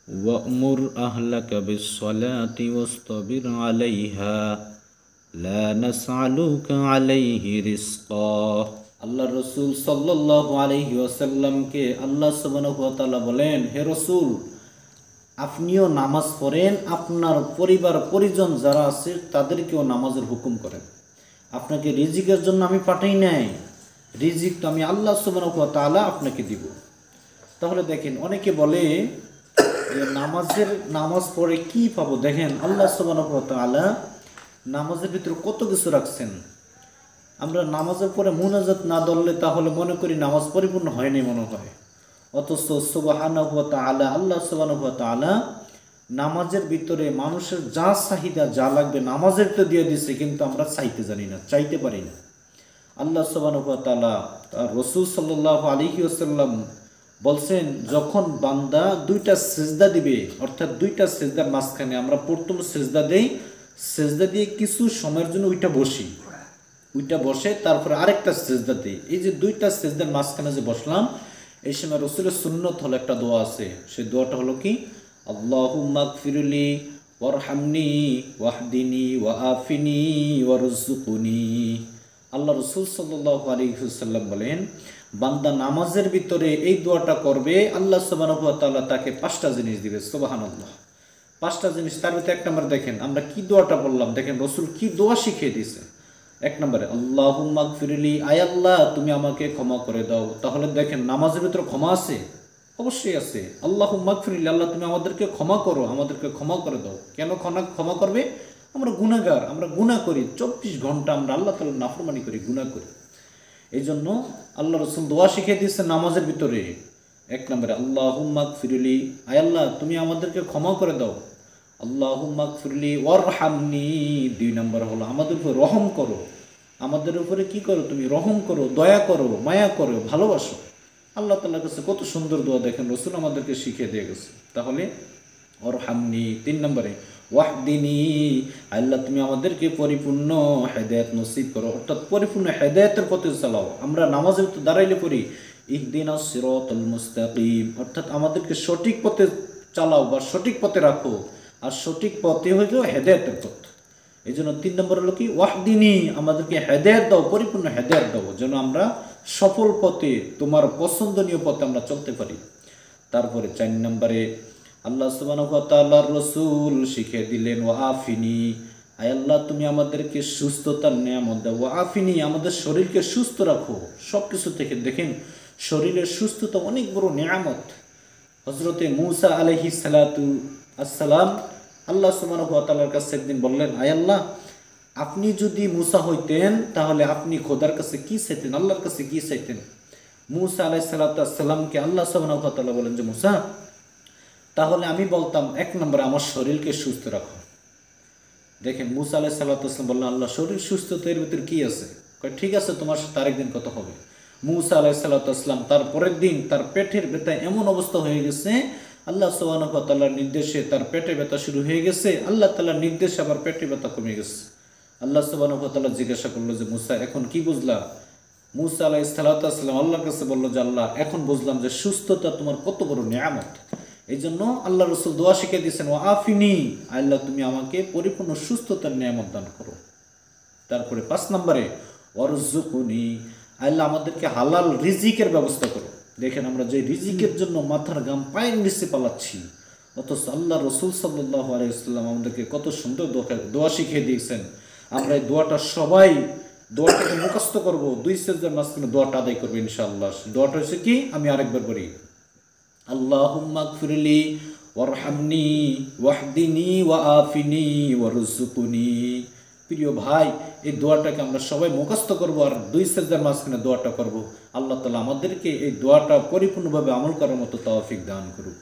وأمر أهلك بالصلاة واصطبر عليها لا نسألك عليه رزقا। আল্লাহ রসুল সাল্লাল্লাহু আলাইহি ওয়াসাল্লামকে আল্লাহ সুবহানাহু ওয়া তাআলা বলেন, হে রসুল, আপনিও নামাজ পড়েন, আপনার পরিবার পরিজন যারা আছে তাদেরকেও নামাজের হুকুম করেন। আপনাকে রিজিকের জন্য আমি পাঠাই নাই, রিজিক তো আমি আল্লাহ সুবহানাহু ওয়া তাআলা আপনাকে দিব। তাহলে দেখেন, অনেকে বলে যে নামাজ পড়ে কি পাবো। দেখেন, আল্লাহ সুবহানাহু ওয়া তাআলা নামাজের ভিতরে কত কিছু রাখছেন। আমরা নামাজের পরে মুনাজাত না ধরলে তাহলে মনে করি নামাজ পরিপূর্ণ হয়নি মনে হয়। অথচ সুবহানাহু ওয়া তাআলা, আল্লাহ সুবহানাহু ওয়া তাআলা নামাজের ভিতরে মানুষের যা চাহিদা যা লাগবে নামাজের তো দিয়ে দিছে, কিন্তু আমরা চাইতে জানি না, চাইতে পারি না। আল্লাহ সুবহানাহু ওয়া তাআলা তার রাসূল সাল্লাল্লাহু আলাইহি ওয়াসাল্লাম বলছেন, যখন বান্দা দুইটা সিজদা দিবে, অর্থাৎ দুইটা সিজদার মাঝখানে আমরা প্রথম সিজদা দেই, সিজদা দিয়ে কিছু সময়ের জন্য ওইটা বসে তারপরে আরেকটা সিজদা দিই। এই যে দুইটা সিজদার মাঝখানে যে বসলাম, এই সময় রাসূলের সুন্নত হলো একটা দোয়া আছে। সেই দোয়াটা হলো কি, আল্লাহুম্মা গফিরলি ওয়ারহামনি ওয়াহদিনি ওয়াআফিনি ওয়ারযুকনি। আল্লাহ রাসূল সাল্লাল্লাহু আলাইহি ওয়াসাল্লাম বলেন, বান্দা নামাজের ভিতরে এই দোয়াটা করবে, আল্লাহ সুবহানাহু ওয়া তাআলা তাকে 5টা জিনিস দিবে। সুবহানাল্লাহ, 5টা জিনিস। তার ভিতরে এক নম্বর দেখেন, আমরা কি দোয়াটা বললাম, দেখেন রাসূল কি দোয়া শিখিয়ে দিয়েছে। এক নম্বরে আল্লাহুম্মা গফিরলি, আয় আল্লাহ তুমি আমাকে ক্ষমা করে দাও। তাহলে দেখেন, নামাজের ভিতরে ক্ষমা আছে, অবশ্যই আছে। আল্লাহুম্মা গফিরলি, আল্লাহ তুমি আমাদেরকে ক্ষমা করো, আমাদেরকে ক্ষমা করে দাও। কেন ক্ষমা করবে? আমরা গুনাহগার, আমরা গুনাহ করি, 24 ঘন্টা আমরা আল্লাহ তাআলার নাফরমানি করি, গুনাহ করি। এই জন্য আল্লাহ রাসূল দোয়া শিখিয়ে দিয়েছেন নামাজের ভিতরে। এক নম্বরে আল্লাহুম্মা গফিরলি, আয় আল্লাহ তুমি আমাদেরকে ক্ষমা করে দাও। আল্লাহুম্মা গফিরলি ওয়ারহামনি, 2 নম্বর হলো আমাদের উপর রহম করো। আমাদের উপরে কি করো? তুমি রহম করো, দয়া করো, মায়া করো, ভালোবাসো। আল্লাহ তাআলার কাছে কত সুন্দর দোয়া দেখেন রাসূল আমাদেরকে শিখিয়ে দিয়ে গেছে। তাহলে ওয়ারহামনি। 3 নম্বরে ওয়াহদিনি, আল্লাহ তুমি আমাদেরকে পরিপূর্ণ হেদায়েত নসিব করো, অর্থাৎ পরিপূর্ণ হেদায়েতের পথে চালাও। আমরা নামাজে তো দাঁড়াইলে পড়ি ইহদিনাস সিরাতাল মুস্তাকিম, অর্থাৎ আমাদেরকে সঠিক পথে চালাও বা সঠিক পথে রাখো। আর সঠিক পথে হইলো হেদায়েতের পথ। এই জন্য 3 নম্বর হলো কি, ওয়াহদিনি, আমাদেরকে হেদায়েত দাও, পরিপূর্ণ হেদায়েত দাও, যেন আমরা সফল পথে, তোমার পছন্দনীয় পথে আমরা চলতে পারি। তারপরে 4 নম্বরে আল্লাহ সুবহানাহু ওয়া তাআলার রাসূল শিখিয়ে দিলেন, ওয়াআফিনি, আয় আল্লাহ তুমি আমাদেরকে সুস্থতার নিয়ামত দাও। ওয়াআফিনি, আমাদের শরীরকে সুস্থ রাখো সব কিছু থেকে। দেখেন, শরীরের সুস্থতা অনেক বড় নিয়ামত। হযরতে মূসা আলাইহিস সালাতু আসসালাম আল্লাহ সুবহানাহু ওয়া তাআলার কাছে একদিন বললেন, আয় আল্লাহ আপনি যদি মূসা হইতেন তাহলে আপনি খোদার কাছে কি চাইতেন, আল্লাহর কাছে কি চাইতেন? মূসা আলাইহিস সালাতু আসসালামকে আল্লাহ সুবহানাহু ওয়া তাআলা বলেন যে, মূসা তাহলে আমি বলতাম 1 নম্বরে আমার শরীরকে সুস্থ রাখো। দেখেন, মূসা আলাইহিস সালাতু আসসালাম বললেন, আল্লাহ শরীর সুস্থতা এর ভিতরে কি আছে? ঠিক আছে, তোমার সাথে আরেকদিন কথা হবে। মূসা আলাইহিস সালাতু আসসালাম তার পরের দিন তার পেটের ব্যথায় এমন অবস্থা হয়ে গেছে, আল্লাহ সুবহানাহু ওয়া তাআলার নির্দেশে তার পেটে ব্যথা শুরু হয়ে গেছে। আল্লাহ তাআলার নির্দেশে আবার পেটে ব্যথা কমে গেছে। আল্লাহ সুবহানাহু ওয়া তাআলা জিজ্ঞাসা করলো যে, মূসা এখন কি বুঝলা? মূসা আলাইহিস সালাতু আসসালাম আল্লাহর কাছে বলল যে, আল্লাহ এখন বুঝলাম যে সুস্থতা তোমার কত বড় নিয়ামত। এই জন্য আল্লাহ রাসূল দোয়া শিখিয়ে দিয়েছেন, ওয়াআফিনি, আল্লাহ তুমি আমাকে পরিপূর্ণ সুস্থতার নিয়ামত দান করো। তারপরে 5 নম্বরে ওয়ারযুকনি, আল্লাহ আমাদেরকে হালাল রিজিকের ব্যবস্থা করো। দেখেন, আমরা যে রিজিকের জন্য মাথার ঘাম পায়ের নিচে পালাচ্ছি, অথচ আল্লাহ রাসূল সাল্লাল্লাহু আলাইহি ওয়াসাল্লাম আমাদেরকে কত সুন্দর দোয়া শিখিয়ে দিয়েছেন। আমরা এই দোয়াটাকে মুখস্থ করব, 2 সিজদার মাঝখানে দোয়াটা আদায় করব ইনশাআল্লাহ। দোয়াটা হচ্ছে কি, আমি আরেকবার বলি, আল্লাহুম্মা গফিরলি ওয়ারহামনি ওয়াহদিনি ওয়াআফিনি ওয়ারযুকনি। প্রিয় ভাই, এই দোয়াটাকে আমরা সবাই মুখস্থ করব আর 2 সিজদার মাঝখানে দোয়াটা করব। আল্লাহ তাআলা আমাদেরকে এই দোয়াটা পরিপূর্ণভাবে আমল করার মতো তৌফিক দান করুক।